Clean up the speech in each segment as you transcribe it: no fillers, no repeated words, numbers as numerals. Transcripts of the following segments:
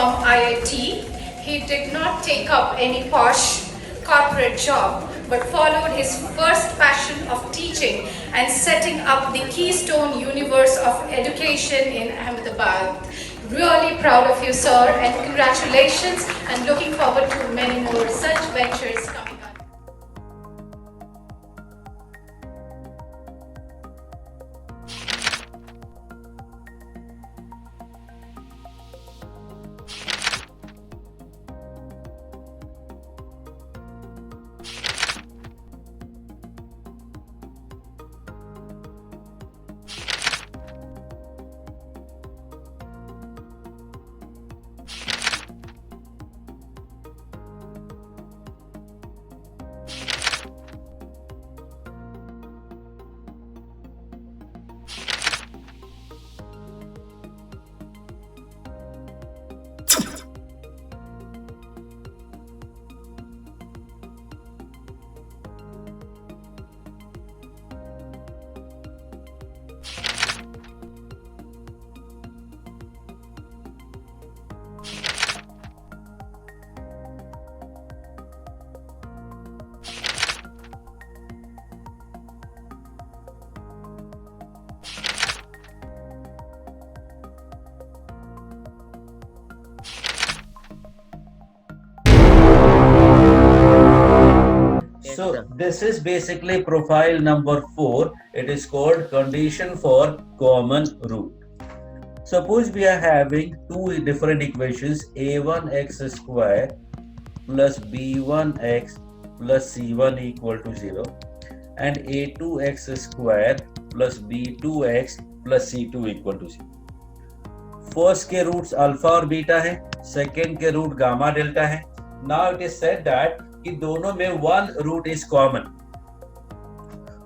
from IIT. He did not take up any posh corporate job, but followed his first passion of teaching and setting up the Keystone Universe of Education in Ahmedabad. Really proud of you, sir, and congratulations, and looking forward to many more such ventures coming up. So this is basically profile number 4. It is called condition for common root. Suppose we are having two different equations, a1x square plus b1x plus c1 equal to 0 and a2x square plus b2x plus c2 equal to 0. First के roots alpha और beta है, second के root gamma delta है. Now it is said that कि दोनों में one root is common.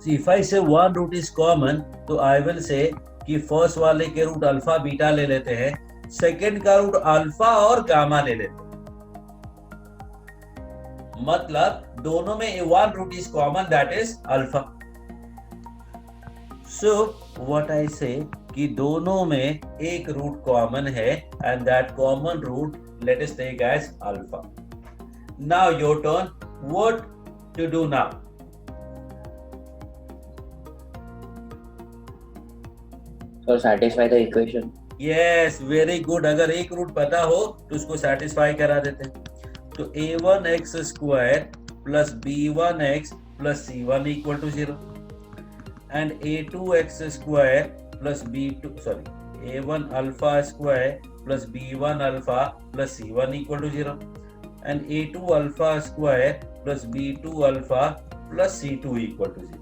So if I say one root is common तो आई will से कि फर्स्ट वाले के रूट अल्फा बीटा ले लेते हैं, सेकेंड का रूट अल्फा और गामा ले लेते हैं. मतलब दोनों में one root is common, that is alpha. So what I say कि दोनों में एक रूट कॉमन है and that common root let us take as alpha. Now your turn, what to do now? So satisfy the equation. Yes, very good. अगर एक root पता हो तो उसको सेटिस्फाई करा देते हैं. तो a1x square plus b1x plus c1 equal to 0 and a2x square plus a1 alpha square plus b1 alpha plus c1 equal to 0 and a2 alpha square plus b2 alpha plus c2 equal to 0.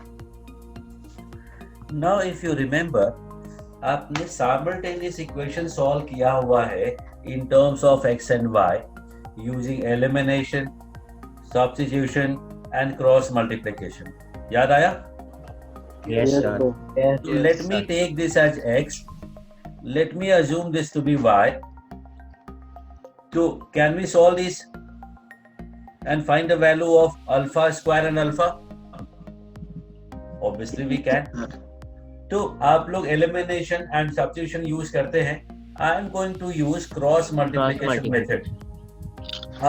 Now if you remember, आपने simultaneous equation solve किया हुआ है in terms of x and y using elimination, substitution and cross multiplication. याद आया? Yes, sir. So let me take this as x. Let me assume this to be y. So can we solve this and find the value of alpha square and alpha? Obviously we can. तो आप लोग elimination and substitution use करते हैं. I am going to use cross multiplication method.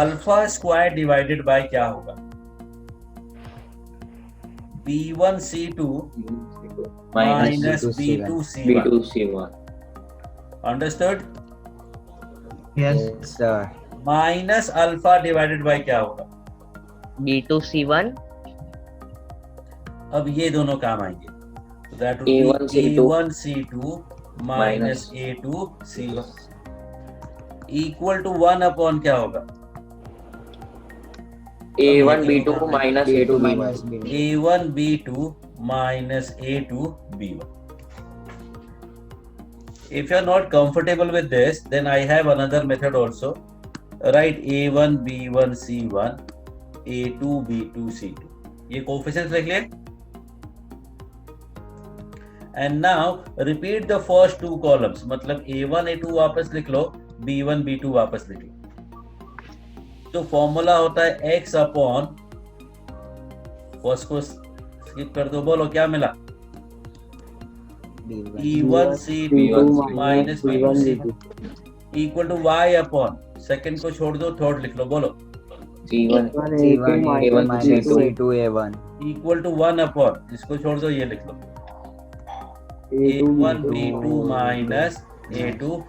Alpha square divided by क्या होगा? b1c2 minus b2c1. Understood? Yes, sir. Minus alpha divided by क्या होगा? B2C1. अब ये दोनों काम आएंगे. So that would A1C2 be A1C2 minus A2C1 equal to 1 upon क्या होगा? A1B2 minus A2B1. A1B2 minus A2B1. If you are not comfortable with this, then I have another method also. Write A1B1C1 A2B2C2. ये coefficients लिख लिए. And now repeat the first two columns. मतलब A1 A2 वापस लिख लो, B1 B2 वापस लिख लो. तो formula होता है x अपॉन, फर्स्ट को स्किप कर दो, बोलो क्या मिला? E1C2 minus B2C2 equal to y upon second को छोड़ दो, थर्ड लिख लो, बोलो। C1 C1 A1 minus C2 C2 A1. Equal to 1 upon, इसको छोड़ दो, ये लिख लो, A1 B2 minus A2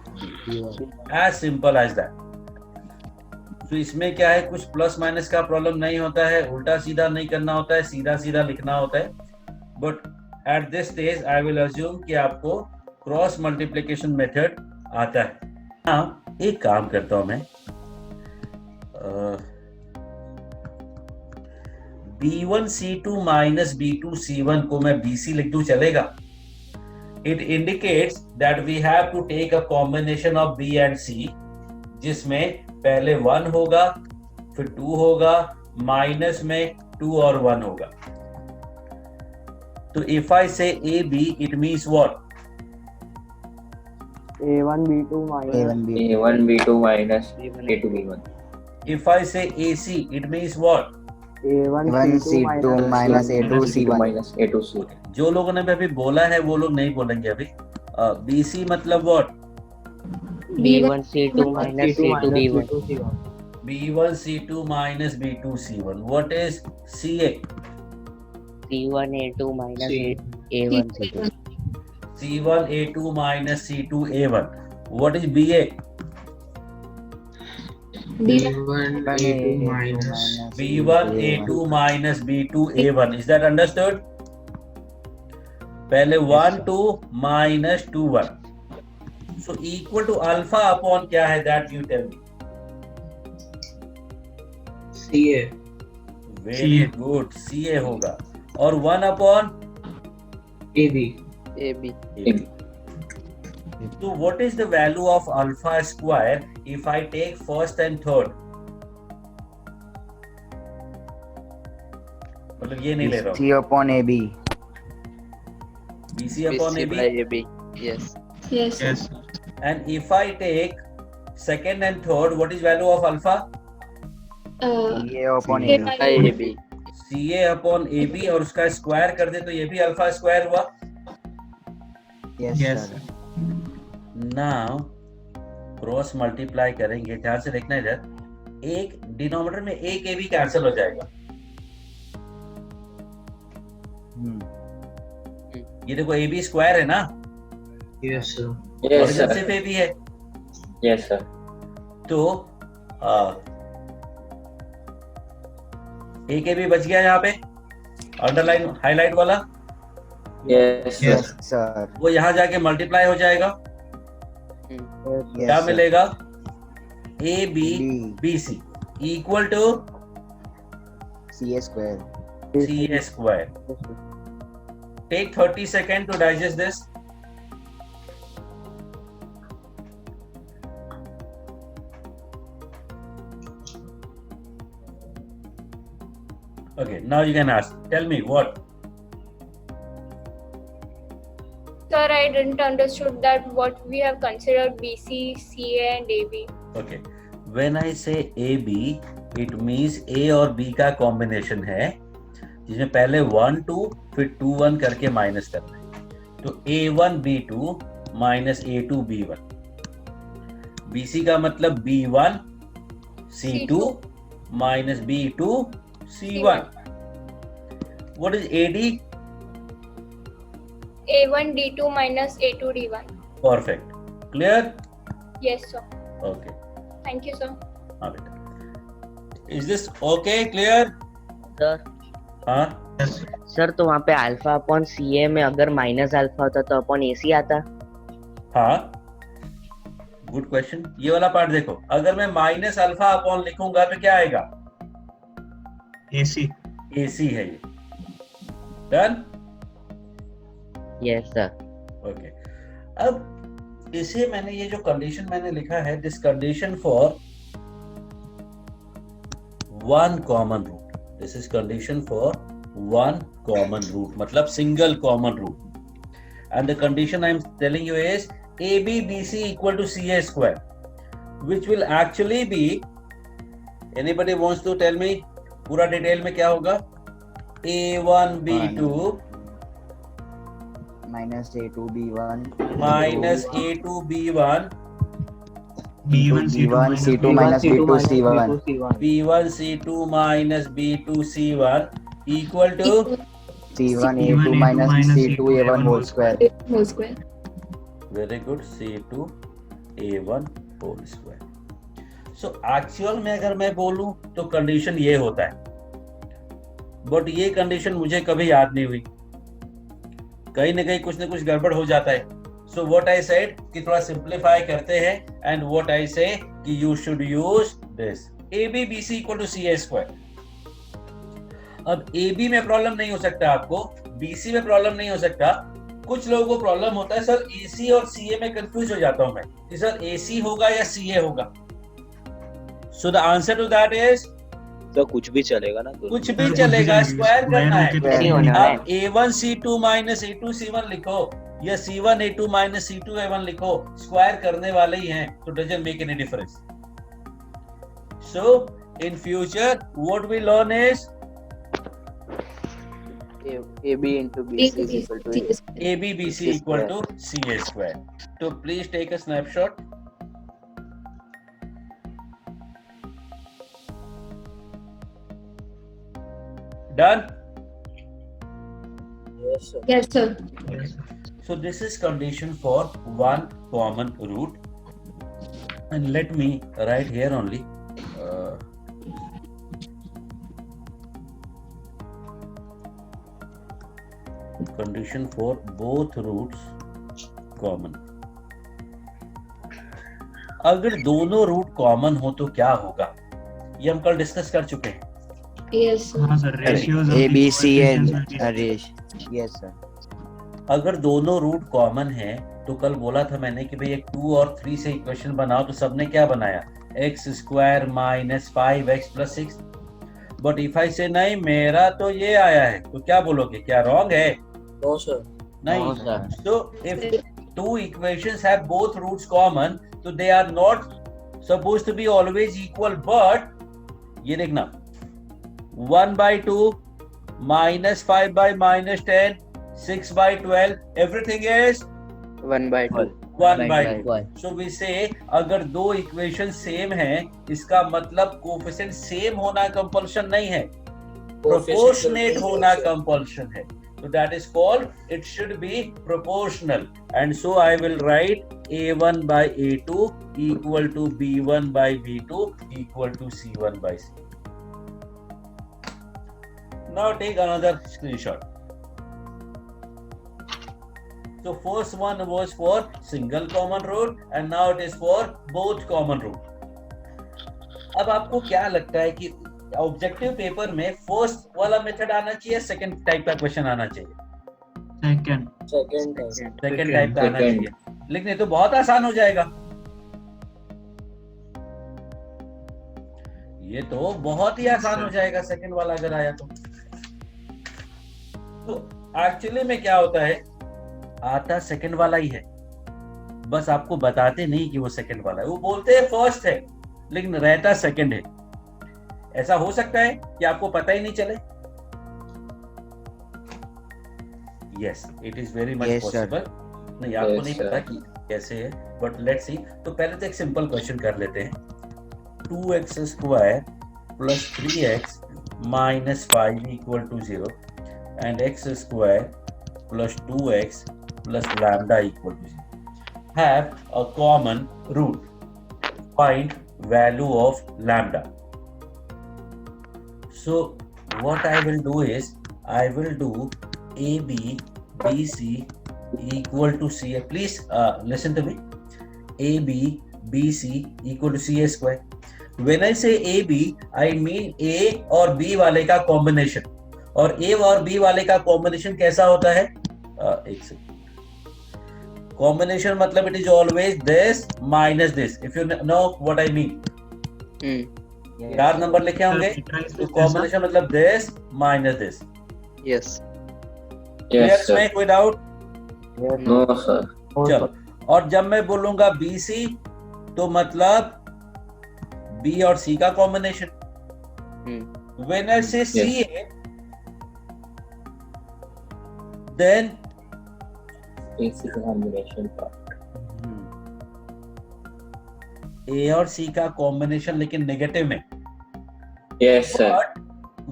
as simple as that. तो इसमें क्या है, कुछ प्लस माइनस का प्रॉब्लम नहीं होता है, उल्टा सीधा नहीं करना होता है, सीधा सीधा लिखना होता है। But at this stage I will assume कि आपको क्रॉस मल्टीप्लिकेशन मेथड आता है। हाँ, एक काम करता हूं मैं, B1 C2 minus B2 C1 को मैं BC लिख दूं, चलेगा? It indicates that we have to take a combination of B and C, जिसमें पहले 1 होगा, फिर 2 होगा, माइनस में 2 और 1 होगा। तो if I say AB, it means what? A1 B2 minus A1 B2 minus A2 B1. If I say AC, it means what? A1 A1 C2 C2 minus A2 C1. minus A2 C1. जो लोगों ने भी अभी बोला है वो लोग नहीं बोलेंगे अभी। BC मतलब what? B1 C2 minus C2 B1. B1 C2 minus B2 C1. What is CA? C1 A2 minus A1 C2. C1 A2 minus C2 A1. What is BA? B1 A2 minus B1 A2 minus B2 A1. Is that understood? पहले 1 2 minus 2 1. So equal to alpha upon क्या है, that you tell me. CA. Very good, CA होगा। और 1 upon AB. AB. AB. So what is the value of alpha square if I take first and third? मतलब ये नहीं ले रहा हूँ। C upon AB. BC upon AB. AB. Yes. Yes. And if I take second and third, what is value of alpha? CA upon CA AB. AB. CA upon AB और उसका square कर दे तो ये भी अल्फा स्क्वायर हुआ। Yes, Yes. sir. Now cross multiply करेंगे, ध्यान से देखना इधर, एक डिनोमिनेटर में एक AB कैंसिल हो जाएगा। ये देखो AB स्क्वायर है ना, Yes, sir. Yes, origin sir. सिर्फ AB है। Yes, sir. तो एक AB बच गया यहाँ पे, अंडरलाइन हाईलाइट वाला, Yes, sir. Yes, sir. वो यहाँ जाके मल्टीप्लाई हो जाएगा। Yes, क्या sir. मिलेगा? AB B. BC equal to CA square. CA square. Take 30 seconds to digest this. Okay, now you can ask. Tell me what? Sir, I didn't understood that what we have considered BC, CA and AB. Okay. When I say AB, it means A और B का combination है, जिसमें पहले 1 2 फिर 2 1 करके minus करना है। तो A1 B2 minus A2 B1। BC का मतलब B1 C2 minus B2 C1। What is AD? A1 D2 minus A2 D1. Perfect. Clear? Yes, sir. Okay. Thank you, sir. हाँ बेटा। Is this okay? Clear? Sir हाँ। Yes. Sir तो वहाँ पे alpha upon CA में अगर minus alpha होता तो अपॉन AC आता। हाँ, गुड क्वेश्चन। ये वाला पार्ट देखो, अगर मैं माइनस अल्फा अपॉन लिखूंगा तो क्या आएगा? AC. AC है ये। डन? Yes sir. ओके। अब इसे मैंने, ये जो कंडीशन मैंने लिखा है, this condition for one common root, this is condition for one common root, मतलब single common root. And the condition I am telling you is AB BC equal to CA square, which will actually be, anybody wants to tell me पूरा detail में क्या होगा? A1 B2 minus A2 B1 minus A2 B1 B1 B1 C2 C2 minus B2 C1 B1 C2 minus B2 C1 equal to C1 C1 A2 minus C2 A1 whole square. whole square. very good C2 A1 whole square. So actual में अगर मैं बोलूं तो condition ये होता है, but ये condition मुझे कभी याद नहीं हुई, कहीं ना कहीं कुछ ना कुछ गड़बड़ हो जाता है. सो व्हाट आई सेड कि थोड़ा सिंप्लीफाई करते हैं, एंड व्हाट आई से कि you should use this AB BC equal to CA square. अब AB में प्रॉब्लम नहीं हो सकता आपको, BC में प्रॉब्लम नहीं हो सकता. कुछ लोगों को प्रॉब्लम होता है सर AC और CA में कंफ्यूज हो जाता हूं मैं कि सर AC होगा या CA होगा. So the answer to that is तो कुछ भी चलेगा ना, कुछ भी चलेगा, स्क्वायर करना है. होके तो अब A1 C2 minus A2 C1 लिखो या C1 A2 minus C2 A1 लिखो, स्क्वायर करने वाले ही हैं, तो doesn't make any difference. So in future what we learn is AB into BC is equal to AB BC equal to CA square. So please take a snapshot. Done? Yes, sir. So this is condition for one common root, and let me write here only. Condition for both roots common. अगर दोनों root common हो तो क्या होगा, ये हम कल discuss कर चुके हैं. Yes, sir. हाँ sir, ratios of A B C equations and will be- arrange. Yes sir. अगर दोनों रूट कॉमन है तो कल बोला था मैंने कि भाई एक 2 और 3 से इक्वेशन बनाओ, तो सबने क्या बनाया, x square minus 5x plus 6. But if I से नहीं मेरा तो ये आया है, तो क्या बोलोगे, क्या रॉन्ग है? No sir. नहीं. No, sir. So if two equations have both roots common, so they are not supposed to be always equal. But ये देखना, 1/2 minus 5/-10 6/12, everything is 1/2. 1/2. So we say अगर दो इक्वेशन सेम हैं, इसका मतलब coefficient same होना compulsion नहीं है, प्रोपोर्शनेट होना कंपल्शन है. So that is called, it should be proportional, and so I will write A1 by A2 equal to B1 by B2 equal to C1 by C. Now take another screenshot. So first one was for single common root and now it is for both common root. अब आपको क्या लगता है कि objective paper में first वाला method आना चाहिए, सेकंड टाइप का क्वेश्चन आना चाहिए? Second. सेकंड टाइप का आना चाहिए. लिखने तो बहुत आसान हो जाएगा, ये तो बहुत ही आसान हो जाएगा सेकंड वाला अगर आया तो. एक्चुअली में क्या होता है, आता सेकंड वाला ही है, बस आपको बताते नहीं कि वो सेकंड वाला है. वो बोलते हैं फर्स्ट है लेकिन रहता सेकंड है. ऐसा हो सकता है कि आपको पता ही नहीं चले. Yes, it is very much possible. नहीं, आपको नहीं पता कि कैसे है, बट लेट्स सी. तो पहले तो एक सिंपल क्वेश्चन कर लेते हैं. 2x square plus 3x minus 5 equal to 0 and x square plus 2x plus lambda equal to 0 have a common root. Find value of lambda. So what I will do is I will do AB BC equal to CA. Please listen to me. AB BC equal to CA square. When I say AB, I mean A और B वाले का combination. और A और B वाले का combination कैसा होता है? एक सेकंड. Combination मतलब it is always this minus this. If you know what I mean. चार नंबर लिखे होंगे, तो कॉम्बिनेशन मतलब this minus this. Yes. Clear इसमें कोई डाउट? No sir. चलो, और जब मैं बोलूंगा BC तो मतलब B और C का combination. When I say CA, then AC combination part. ए और सी का कॉम्बिनेशन लेकिन नेगेटिव में, Yes, sir. but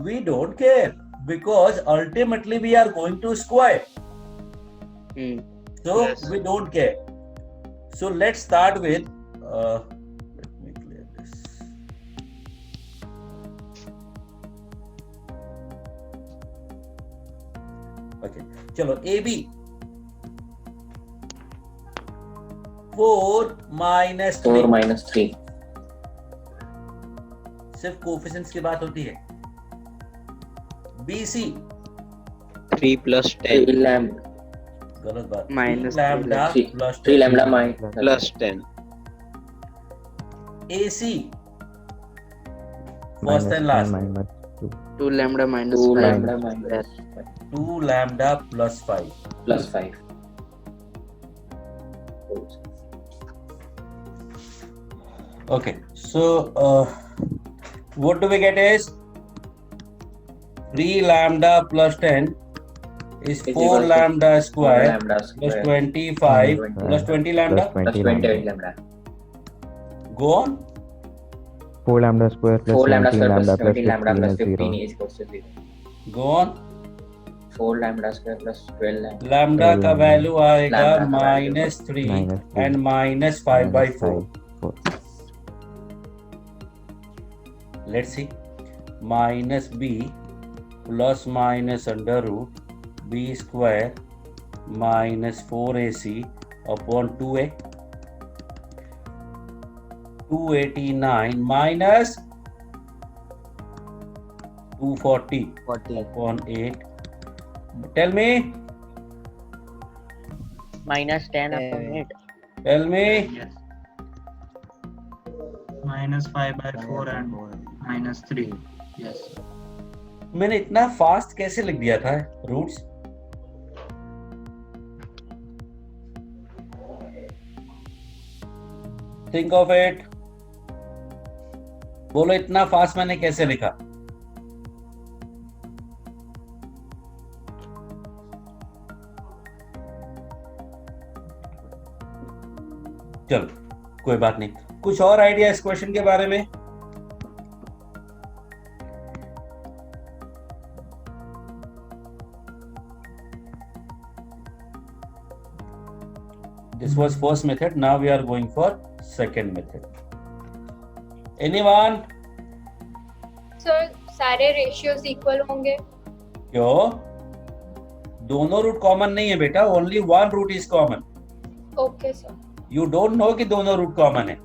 we don't care because ultimately we are going to square, so Yes. we don't care. So let's start with let me clear this. Okay, chalo AB 4 minus 3. 4 minus 3. सिर्फ coefficients की बात होती है. BC 3 plus 3 10 lambda. गलत बात. Minus 3 lambda 3 plus 3 10. lambda minus. plus 10 AC first and last. 2 lambda minus 2 5. lambda minus 2 lambda plus 5. plus 5. Okay, so what do we get is 3 lambda plus 10 is Is 4 equal to lambda 4 square lambda plus square 25 20 plus 20 lambda. plus 28 lambda. Go on. 4 lambda square plus 4 lambda 17 square plus lambda plus 17 lambda 15 plus is 15 0. is equals to 0. Go on. 4 lambda square plus 12 lambda. Lambda का lambda. Value आएगा Lambda का value minus 3 minus 3 and minus 5 by 4. 4. Let's see. Minus b plus minus under root b square minus 4ac upon 2a. 289 minus 240 40. upon 8. Tell me. minus 10 upon 8. Tell me. Yes. Minus 5 by 4 and minus 3. Yes. मैंने इतना fast कैसे लिख दिया था roots? Think of it. बोलो इतना fast मैंने कैसे लिखा? चलो कोई बात नहीं. कुछ और आइडिया इस क्वेश्चन के बारे में? This was first method. Now we are going for second method. Anyone? Sir सारे रेशियोज इक्वल होंगे. क्यों? दोनों रूट कॉमन नहीं है बेटा. Only one root is common. Okay sir. You don't know कि दोनों रूट कॉमन है.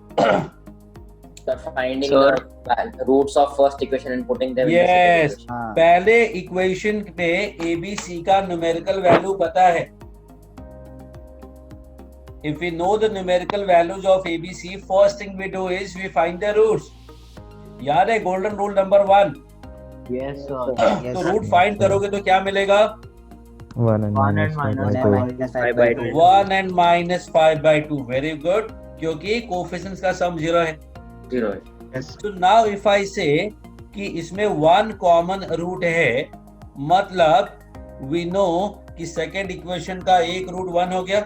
So finding Sir. the roots of first equation and putting them in the Yes. second equation. हाँ. पहले इक्वेशन में ABC का न्यूमेरिकल वैल्यू पता है. If we know the numerical values of ABC, first thing we do is we find the roots. याद है golden rule number 1. Yes, तो root find करोगे तो क्या मिलेगा? 1 and minus 5 by 2. minus 5 by by 2. 1 and minus 5 by 2. Very good. क्योंकि coefficients का सम 0 है. 0. Yes. तो नाउ इफ आई से कि इसमें 1 कॉमन रूट है, मतलब वी नो कि सेकंड इक्वेशन का एक रूट 1 हो गया.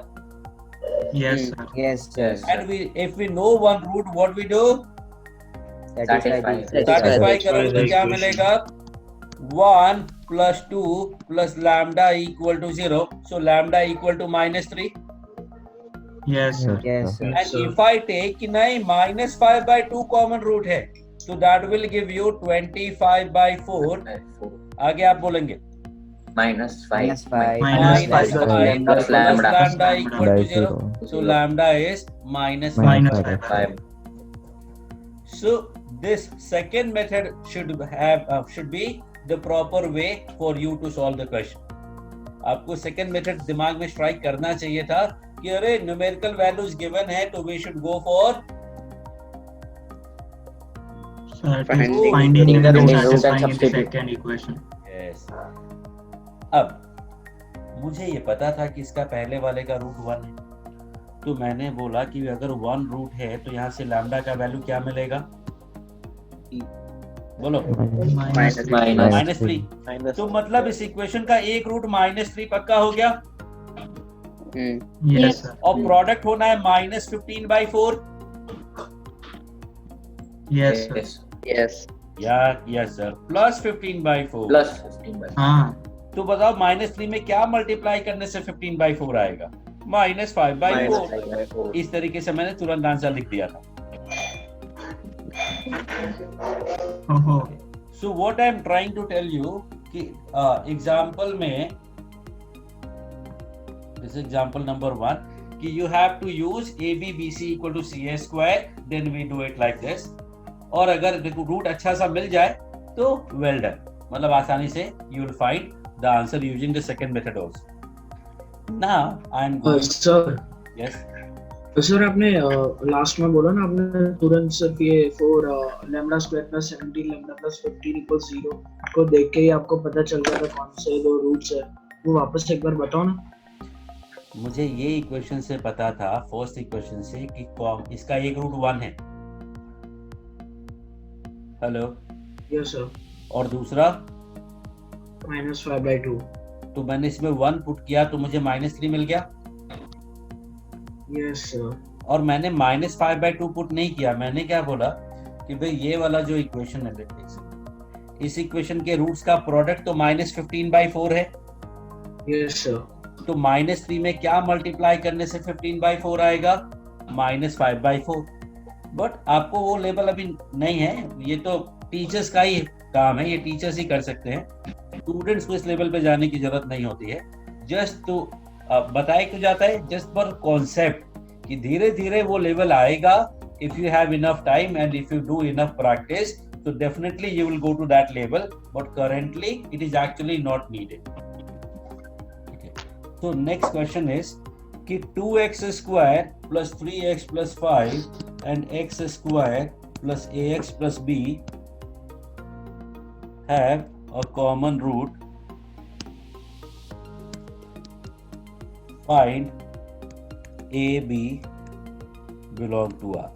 Yes, sir. Yes, Yes. And we if we know one root what we do? satisfy. Satisfy करोगे तो क्या मिलेगा? 1 plus 2 plus lambda equal to 0. So lambda equal to minus 3. Yes, sir. Yes, sir. And if I take कि नहीं minus 5 by 2 common root है, so that will give you 25 by 4. 4. आगे आप बोलेंगे Minus 5. Minus 5. Minus minus 5 5 plus plus lambda. lambda equal By to 0. 0. So lambda is minus 5. Minus Minus 5. 5. So this second method should be the proper way for you to solve the question. आपको second method दिमाग में strike करना चाहिए था कि अरे numerical values given है तो we should go for So it is Finding finding the and root and satisfying in the substitute. second equation. yes. अब मुझे ये पता था कि इसका पहले वाले का रूट 1 है, तो मैंने बोला कि अगर 1 रूट है तो यहाँ से लैम्डा का वैल्यू क्या मिलेगा? बोलो. Minus 3. माइनस 3. तो मतलब इस इक्वेशन का एक रूट -3 पक्का हो गया. Yes, sir. और प्रोडक्ट होना है -15 by 4. Yes, sir. Yes. Yes. Yeah, yes sir. Plus 15 by 4. Plus 15 by 4. हाँ. तो बताओ -3 में क्या मल्टीप्लाई करने से 15 by 4 आएगा? -5 by 4. Minus 5 by 4. इस तरीके से मैंने तुरंत आंसर लिख दिया था. Oh. So what I am trying to tell you कि एग्जाम्पल में this example number 1 कि you have to use AB BC equal to CA square, then we do it like this. और अगर रूट अच्छा सा मिल जाए तो well done, मतलब आसानी से you will find the answer using the second method also. Now I am going. Sir Yes. Sir आपने लास्ट में बोला ना, आपने तुरंत सिर्फ ये 4 lambda square plus 17 lambda plus 15 equal 0 को देख के ही आपको पता चल गया था कौन से दो रूट्स है, वो वापस एक बार बताओ ना. मुझे ये इक्वेशन से पता था, फर्स्ट इक्वेशन से, कि इसका एक रूट 1 है. हेलो. Yes sir. और दूसरा -5/2. तो मैंने इसमें 1 पुट किया तो मुझे -3 मिल गया. Yes sir. और मैंने -5/2 पुट नहीं किया. मैंने क्या बोला कि भाई ये वाला जो इक्वेशन है, इस इक्वेशन के रूट्स का प्रोडक्ट तो -15/4 है. Yes sir. तो -3 में क्या मल्टीप्लाई करने से 15/4 आएगा? -5/4. बट आपको वो लेवल अभी नहीं है, ये तो टीचर्स का ही काम है, ये टीचर्स ही कर सकते हैं. स्टूडेंट्स को इस लेवल पे जाने की जरूरत नहीं होती है. जस्ट तो बताया क्यों जाता है? जस्ट फॉर कॉन्सेप्ट कि धीरे धीरे वो लेवल आएगा. If you have enough time and if you do enough practice, तो definitely you will go to that level, but currently it is actually not needed. So next question is कि 2x square plus 3x plus 5 and x square plus ax plus b have a common root. Find a b belong to R.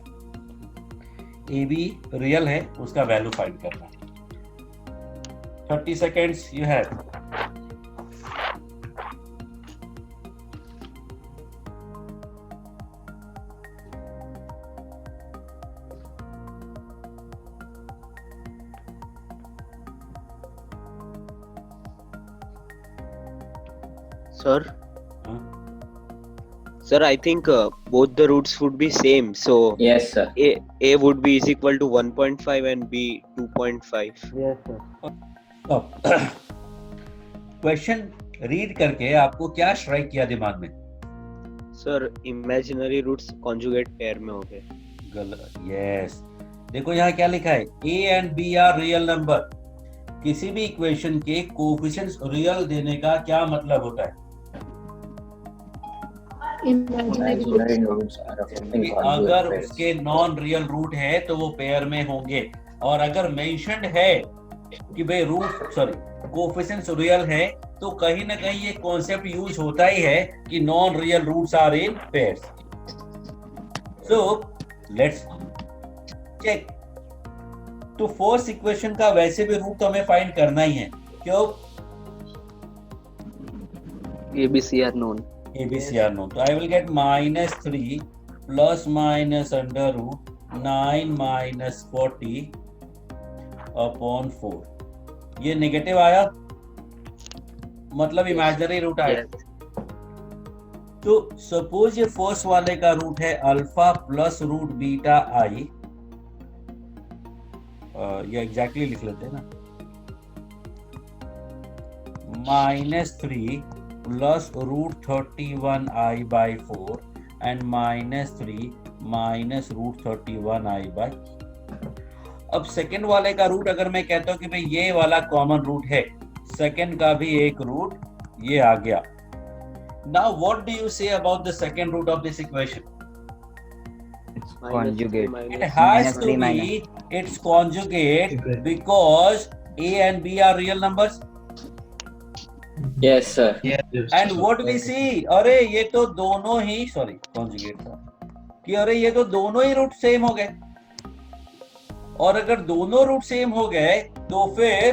a b real है, उसका value find करना है. 30 seconds you have. Sir, sir, I think both the roots would be same. So Yes, sir. A would be is equal to 1.5 and B 2.5. Yes, sir. Question read करके आपको क्या strike किया दिमाग में? Sir, imaginary roots conjugate pair में हो गए. गलत. यस. देखो यहाँ क्या लिखा है? A and B are real number. किसी भी इक्वेशन के कोएफिशिएंट्स रियल देने का क्या मतलब होता है? Imaginary roots are of something कि conjugate अगर pairs. उसके नॉन रियल रूट है तो वो पेयर में होंगे. और अगर मेंशन्ड है कि भाई रूट कोएफिशिएंट्स रियल है, तो कहीं ना कहीं ये कॉन्सेप्ट यूज होता ही है कि non real roots are in pairs. So let's check. तो फर्स्ट इक्वेशन का वैसे भी रूट तो हमें फाइंड करना ही है. क्यों? ABC are known. ABC are known. So I will get -3 plus minus under root 9 minus 40 upon 4. ये नेगेटिव आया, मतलब इमेजिनरी रूट आया. तो सपोज ये फर्स्ट वाले का रूट है अल्फा प्लस रूट बीटा आई. ये एग्जैक्टली लिख लेते हैं ना. -3 plus root 31i/4 and -3 minus root 31i/. अब सेकेंड वाले का रूट अगर मैं कहता हूं कि भाई ये वाला कॉमन रूट है, सेकेंड का भी एक रूट ये आ गया. Now what do you say about the second root of this equation? Conjugate. It has to -3 be its conjugate because A and B are real numbers. Yes, sir. And what we see, अरे ये तो दोनों ही conjugate था कि अरे ये तो दोनों ही रूट सेम हो गए. और अगर दोनों रूट सेम हो गए तो फिर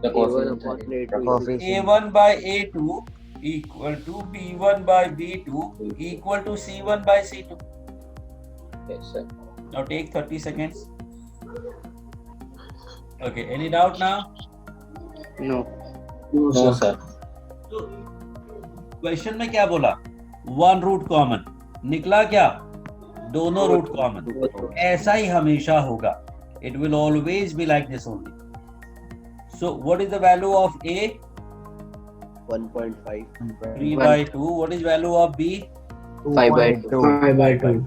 The coefficient. A1 by A2 equal to B1 by B2 equal to C1 by C2. Yes, sir. Now take 30 seconds. Okay, any doubt now? No. No, sir. तो क्वेश्चन में क्या बोला? वन रूट कॉमन, निकला क्या? दोनों root common. ऐसा ही हमेशा होगा। It will always be like this only. So what is the value of A? 1.5. 3 by 2. What is value of B? 5 by 2. 5 by 2.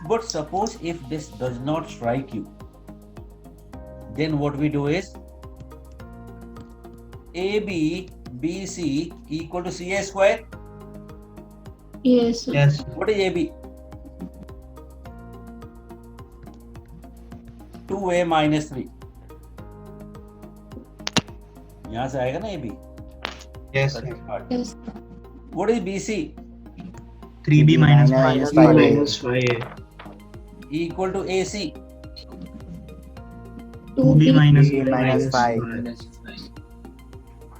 But suppose if this does not strike you, then what we do is AB BC equal to CA square. Yes, sir. Yes. What is AB? 2A minus 3. यहाँ से आएगा ना AB? Yes. Yes. What is BC? 3B minus 5. minus 5A. Equal to AC. 2B minus minus 5.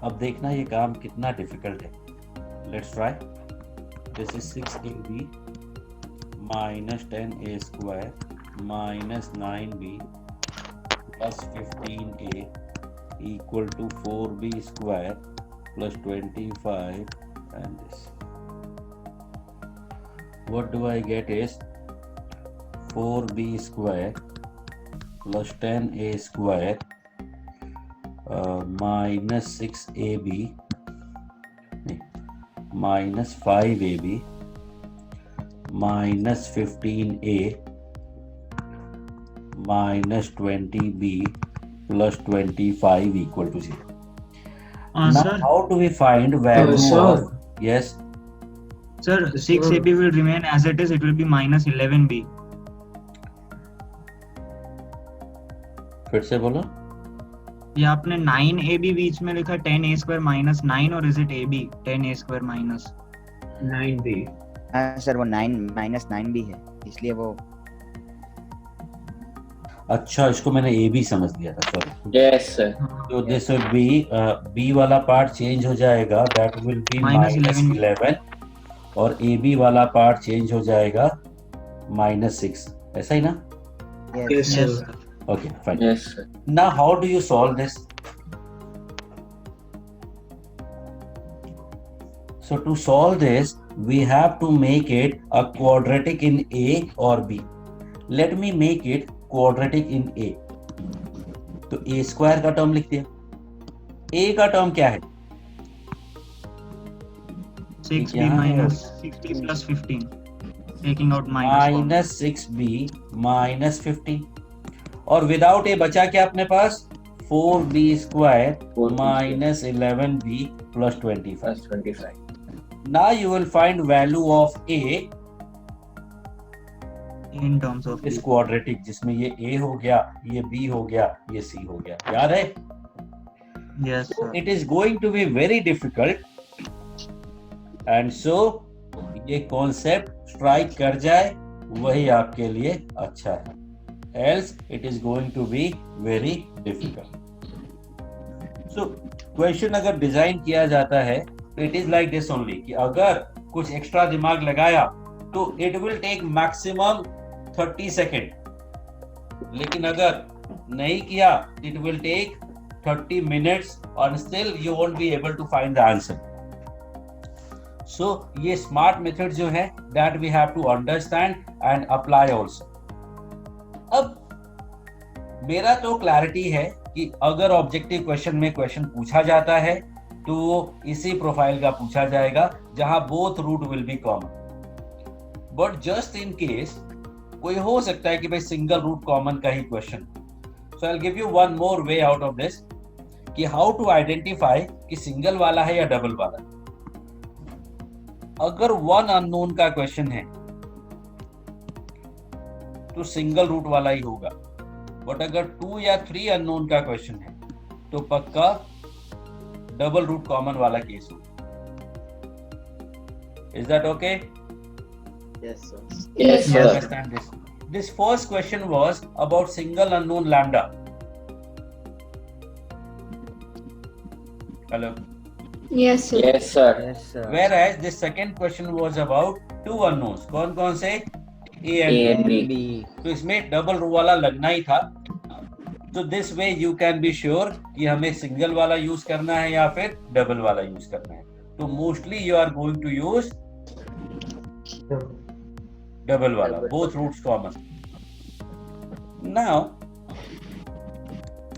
अब देखना ये काम कितना difficult है. Let's try. This is 6AB minus 10A square minus 9B plus 15A equal to 4B square plus 25 and this. What do I get is 4B square plus 10A square minus 6AB minus 5AB minus 15A minus 20B plus 25 equal to 0. Now Sir, how do we find value sir. of, yes, sir, 6AB will remain as it is. It will be minus 11B. फिर से बोलो. ये आपने 9AB बीच में लिखा 10A square minus 9 और is it AB 10A square minus 9B. हाँ sir वो 9 minus 9 भी है इसलिए वो अच्छा, इसको मैंने ए बी समझ लिया था. सॉरी. Yes, sir. तो दिस विल बी, बी वाला पार्ट चेंज हो जाएगा, that will be Minus minus 11 और ए बी वाला पार्ट चेंज हो जाएगा माइनस 6. ऐसा ही ना? Yes, sir. Yes, sir. Okay, fine. Yes, sir. Now how do you solve this? So to solve this, we have to make it a quadratic in A or B. Let me make it quadratic in A. तो A square का term लिख दिया. A का term क्या है? 6B Yeah. minus 60 plus 15. Taking out minus 4. Minus 6B minus 15 और without ए बचा क्या अपने पास? 4B square 4B minus 11B plus 25. Plus 25. Now you will find value of A In terms of इस quadratic, जिसमें ये A हो गया, ये B हो गया, ये C हो गया. याद है? yes, So sir. it is going to be very difficult, and so ये concept strike कर जाए वही आपके लिए अच्छा है. Else it is going to be very difficult. So question अगर डिजाइन किया जाता है तो it is like this only कि अगर कुछ एक्स्ट्रा दिमाग लगाया तो it will take maximum 30 second, लेकिन अगर नहीं किया it will take 30 minutes and still you won't be able to find the answer. So ये smart method जो है that we have to understand and apply also. अब मेरा तो क्लैरिटी है कि अगर ऑब्जेक्टिव क्वेश्चन में क्वेश्चन पूछा जाता है तो इसी प्रोफाइल का पूछा जाएगा जहां both root will be common. But just in case कोई हो सकता है कि भाई सिंगल रूट कॉमन का ही question. So I will give you one more way out of this कि हाउ टू आइडेंटिफाई कि सिंगल वाला है या डबल वाला. अगर वन अननोन का क्वेश्चन है तो सिंगल रूट वाला ही होगा. बट अगर 2 या 3 अननोन का क्वेश्चन है तो पक्का डबल रूट कॉमन वाला केस होगा. Is that okay? Yes, sir. Yes, sir. Understand this. This first question was about single unknown lambda. Hello. Yes, sir. Yes, sir. yes sir. Whereas this second question was about two unknowns. कौन कौन से? A and B. तो इसमें double row वाला लगना ही था. तो this way you can be sure कि हमें सिंगल वाला यूज करना है या फिर डबल वाला यूज करना है. तो mostly you are going to use double वाला, both roots common. Now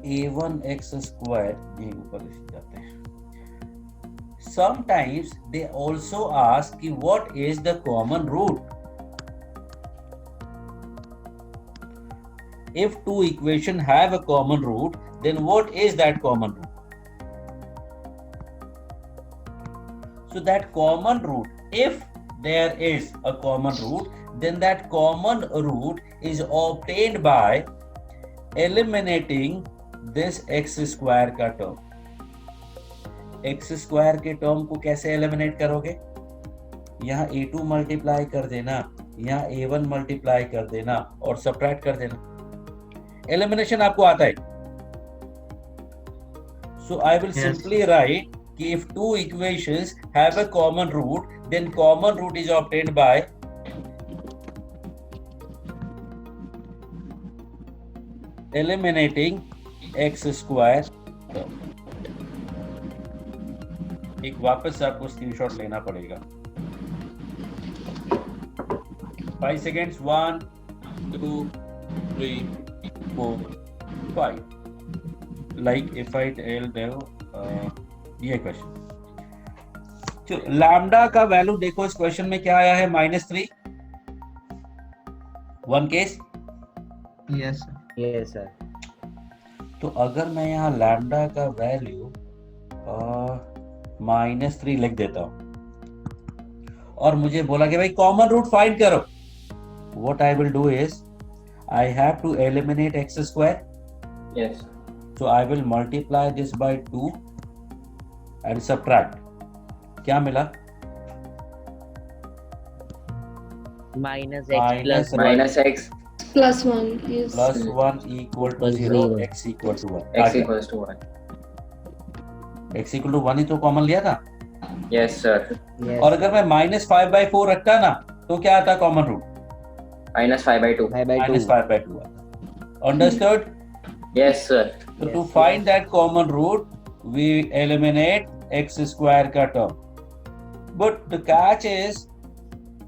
a1x square ये ऊपर जाते हैं. Sometimes they also ask कि what is the common root. If two equations have a common root, then what is that common root? So that common root, if there is a common root, then that common root is obtained by eliminating this x square का term. x square के term को कैसे eliminate करोगे? यहाँ a2 multiply कर देना, यहाँ a1 multiply कर देना और सब्ट्रैक्ट कर देना. एलिमिनेशन आपको आता है. So I will simply write कि if two equations have a common root, then common root is obtained by eliminating x square. एक वापस से आपको स्क्रीनशॉट लेना पड़ेगा. 5 seconds. 1 2 3 4 5. Like if I tell them ये क्वेश्चन, तो लैम्डा का वैल्यू देखो इस क्वेश्चन में क्या आया है, -3. One case. Yes sir. तो अगर मैं यहाँ लैम्डा का वैल्यू -3 लिख देता हूं और मुझे बोला कि भाई कॉमन रूट फाइंड करो, what I will do is I have to eliminate x square. Yes. So I will multiply this by 2 and subtract. क्या मिला? minus x Minus x Plus 1 is plus 1 equal to 0, x equal to 1. x equals to 1. x equal to 1 ही तो common लिया था. Yes sir. और अगर मैं -5/4 रखता ना तो क्या आता common root? -5/2. -5/2. Understood? Yes sir. So to find that common root, we eliminate x square का term. But the catch is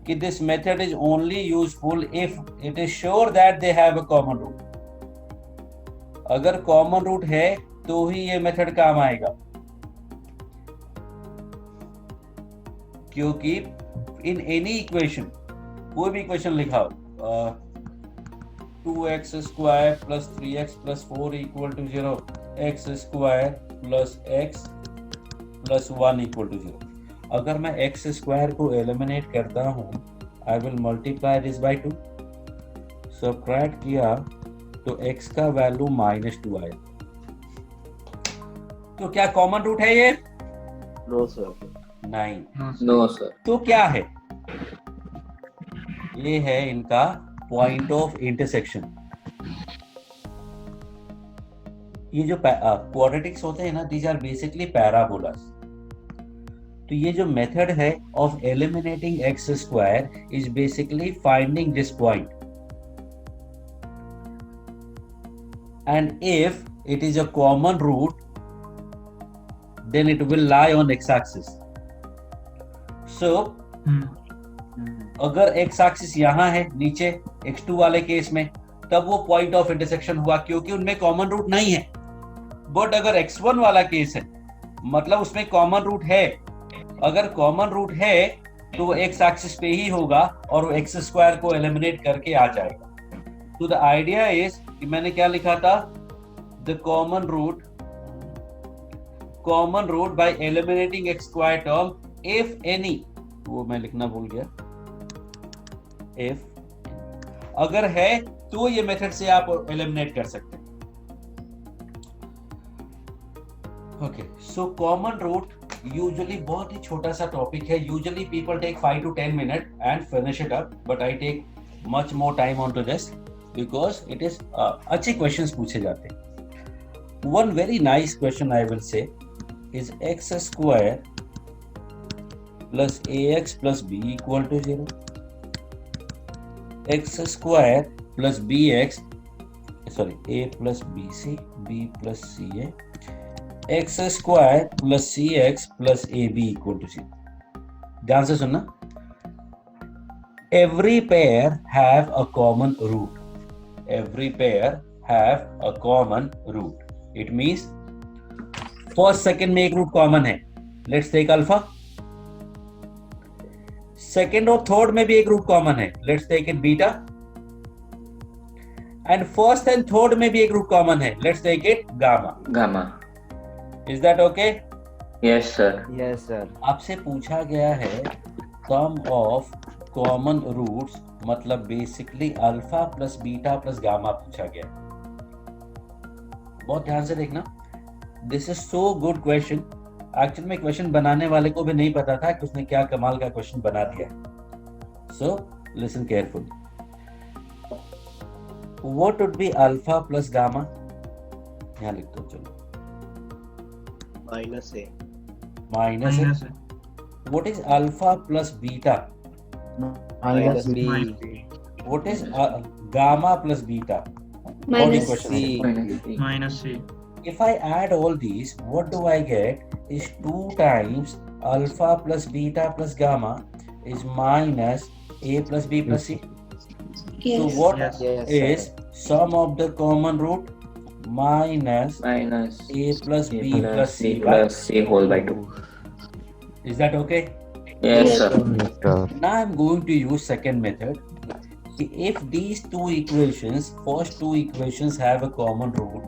कि this method is only useful if it is sure that they have a common root. अगर common root है तो ही ये method काम आएगा, क्योंकि in any equation, कोई भी equation लिखाओ, 2x square plus 3x plus 4 equal to 0, x square plus x plus 1 equal to 0. अगर मैं x square को एलिमिनेट करता हूँ, I will multiply this by 2. Subtract किया तो x का वैल्यू -2 आया. तो क्या कॉमन रूट है ये? No sir. नहीं. No sir. तो क्या है? ये है इनका पॉइंट ऑफ इंटरसेक्शन. ये जो क्वाड्रेटिक्स होते हैं ना, दीज आर बेसिकली पैराबोलास. तो ये जो मेथड है of eliminating X square is basically finding this point, and if it is a common root then it will lie on X axis. सो अगर x एक्सिस यहाँ है नीचे x2 वाले केस में, तब वो पॉइंट ऑफ इंटरसेक्शन हुआ क्योंकि उनमें कॉमन रूट नहीं है. बट अगर x1 वाला केस है, मतलब उसमें कॉमन रूट है. अगर कॉमन रूट है तो वो x एक्सिस पे ही होगा और वो x स्क्वायर को एलिमिनेट करके आ जाएगा. तो द आइडिया इज कि मैंने क्या लिखा था, the common root by eliminating x square term if any, वो मैं लिखना भूल गया, if अगर है तो ये मेथड से आप एलिमिनेट कर सकते हैं. Okay, so common root usually बहुत ही छोटा सा टॉपिक है. Usually people take 5 to 10 minutes and finish it up, but I take much more time on to this because it is अच्छे क्वेश्चंस पूछे जाते हैं. One very nice question I will say is x square plus ax plus b equal to 0. x square plus bx, sorry, a plus bc, b plus ca, x square plus cx plus ab equal to 0. ध्यान से सुनना. Every pair have a common root. Every pair have a common root. It means first second में एक root common है. Let's take alpha. Second और third में भी एक रूट कॉमन है. Let's take it beta. And first and third में भी एक रूट कॉमन है. Let's take it gamma. Gamma. Is that okay? Yes, sir. Yes, sir. आपसे पूछा गया है sum of common roots, मतलब basically alpha plus beta plus gamma पूछा गया. बहुत ध्यान से देखना. This is so good question. Actual में क्वेश्चन बनाने वाले को भी नहीं पता था कि उसने क्या कमाल का क्वेश्चन बना दिया. So listen carefully. What would be alpha plus gamma? यहाँ लिख दो. चलो, माइनस ए. माइनस माइनस है. What is alpha plus beta? Minus B. What is gamma plus beta? Minus question C. है. Minus C. If I add all these, what do I get? Is 2 times alpha plus beta plus gamma is minus a plus b plus c. So what Yes. Yes, is sum of the common root? Minus Minus a plus b A plus c. plus C whole by 2. Is that okay? Yes, sir. Yes, sir. Now I'm going to use second method. If these two equations, first two equations have a common root,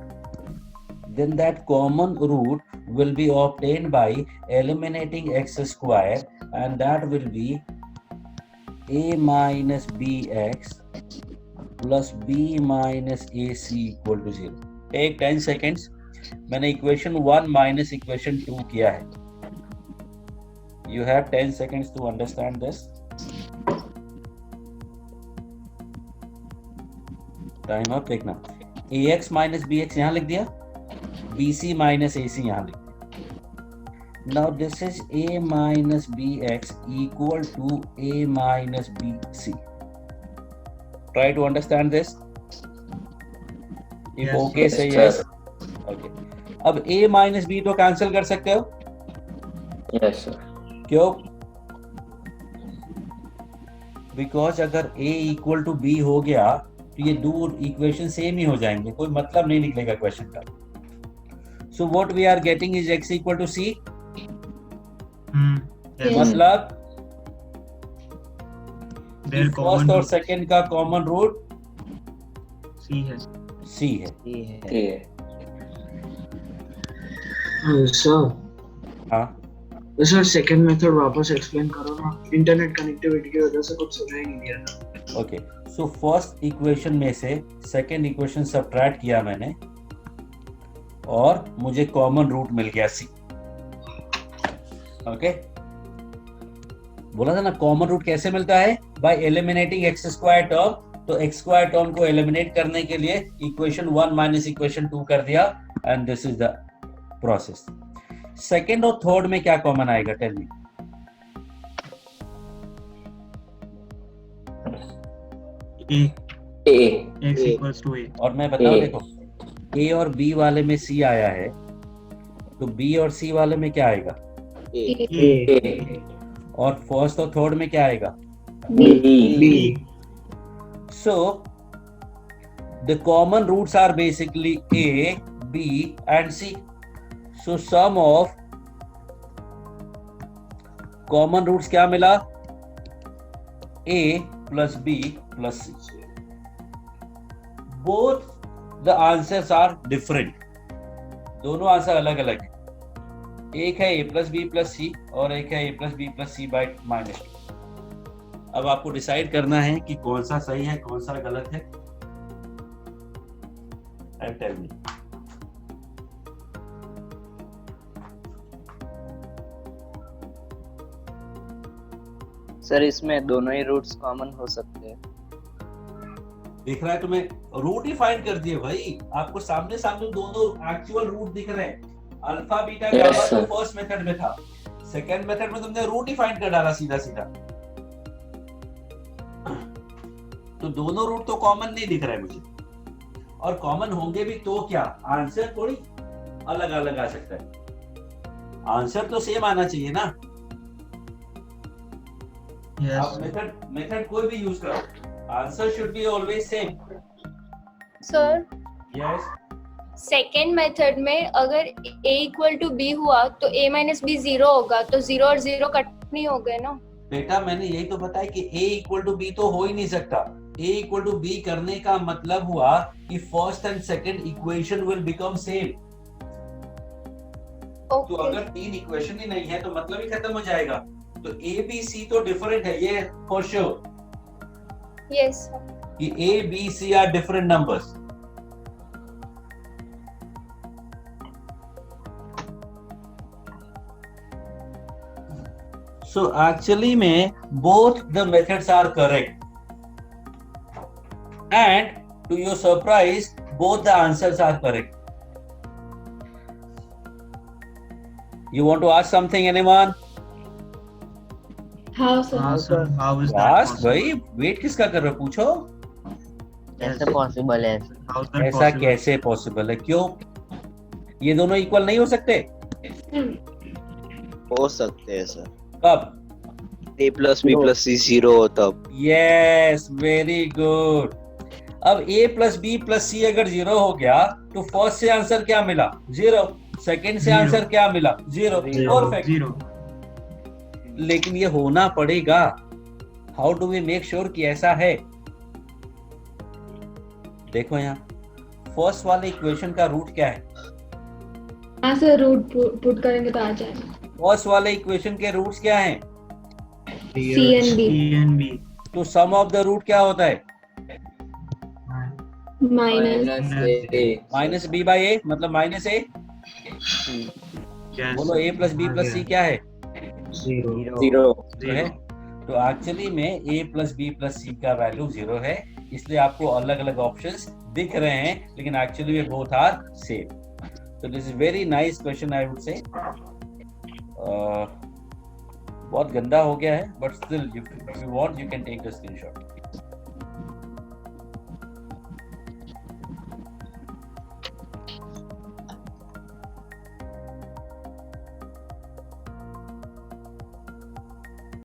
then that common root will be obtained by eliminating x square, and that will be a minus bx plus b minus ac equal to 0. Take 10 seconds. मैंने equation 1 minus equation 2 किया है. You have 10 seconds to understand this. Time up. देखना. ax minus bx यहाँ लिख दिया. bc minus ac यहाँ लिख दिया. Now this is a minus bx equal to a minus bc. Try to understand this. If Yes. okay, say yes. Okay. अब a minus b तो cancel कर सकते हो. Yes, sir. क्यों? बिकॉज अगर a इक्वल टू b हो गया तो ये दो इक्वेशन सेम ही हो जाएंगे, कोई मतलब नहीं निकलेगा क्वेश्चन का. So what we are getting is x equal to c. मतलब फर्स्ट और सेकंड का कॉमन रूट सी है. c है. Okay. सर हाँ, सर सेकंड मेथड वापस एक्सप्लेन करो ना. इंटरनेट कनेक्टिविटी की वजह से कुछ समझ ही नहीं दिया था. ओके. सो फर्स्ट इक्वेशन में से सेकंड इक्वेशन सबट्रैक्ट किया मैंने और मुझे कॉमन रूट मिल गया c. ओके. बोला था ना कॉमन रूट कैसे मिलता है? Bye eliminating X square term. तो एक्स स्क्वायर टर्म को एलिमिनेट करने के लिए इक्वेशन 1 माइनस इक्वेशन 2 कर दिया, and this is the process. Second और थर्ड में क्या कॉमन आएगा? Tell me. x equals to a. और मैं बताऊं, A. देखो a और b वाले में c आया है, तो b और c वाले में क्या आएगा? A. और फर्स्ट और थर्ड में क्या आएगा? B. So the common roots are basically a, b and c. So sum of common roots क्या मिला? a plus b plus c. Both the answers are different. दोनों आंसर अलग अलग है. एक है a plus b plus c और एक है a plus b plus c by minus 2. अब आपको डिसाइड करना है कि कौन सा सही है, कौन सा गलत है. And tell me. सर इसमें दोनों ही रूट्स कॉमन हो सकते हैं. दिख रहा है तुम्हें? रूट ही फाइंड कर दिए भाई. आपको सामने सामने दोनों एक्चुअल रूट दिख रहे हैं. अल्फा बीटा गामा तो फर्स्ट मेथड में था, सेकंड मेथड में तुमने रूट ही फाइंड कर डाला सीधा सीधा. तो दोनों रूट तो कॉमन नहीं दिख रहा है मुझे, और कॉमन होंगे भी तो क्या, आंसर थोड़ी अलग अलग आ सकता है, आंसर तो सेम आना चाहिए ना। आप मेथड कोई भी यूज करो, answer should be always same. Sir yes, second method में अगर a इक्वल टू b हुआ तो a माइनस बी 0 होगा, तो 0 और 0 कट नहीं हो गए ना। बेटा मैंने यही तो बताया कि a इक्वल टू बी तो हो ही नहीं सकता। a इक्वल टू बी करने का मतलब हुआ कि first and second equation will become same. तो अगर तीन इक्वेशन ही नहीं है तो मतलब ही खत्म हो जाएगा। तो a b c तो डिफरेंट है, ये फॉर श्योर यस कि a b c are different numbers. So actually में both the methods are correct, and to your surprise both the answers are correct. You want to ask something, anyone? हाँ sir. हाँ sir, how is that Ask possible? भाई, wait किसका कर रहे हो, पूछो। कैसे पॉसिबल है ऐसा? How is that ऐसा possible? कैसे पॉसिबल है, क्यों? ये दोनों इक्वल नहीं हो सकते? हो सकते हैं सर। कब? a plus b plus c 0 हो तब। Yes, very good. अब a प्लस बी प्लस सी अगर 0 हो गया तो फर्स्ट से आंसर क्या मिला, 0। सेकंड से Zero. आंसर क्या मिला, 0। परफेक्ट। 0. लेकिन ये होना पड़ेगा। How do we make sure कि ऐसा है? देखो यहाँ फर्स्ट वाले इक्वेशन का रूट क्या है? हाँ सर, रूट पुट करेंगे तो आ जाएगा। फर्स्ट वाले इक्वेशन के रूट्स क्या हैं? C and B C and B. तो सम ऑफ द रूट क्या होता है? माइनस माइनस बी बाई ए, मतलब माइनस ए। Yes. बोलो a प्लस बी प्लस सी क्या है? 0 है। तो एक्चुअली में a प्लस बी प्लस सी का वैल्यू 0 है, इसलिए आपको अलग अलग ऑप्शंस दिख रहे हैं, लेकिन actually they both are same. तो this is very nice question, I would say. बहुत गंदा हो गया है, but still if you want you can take the screenshot.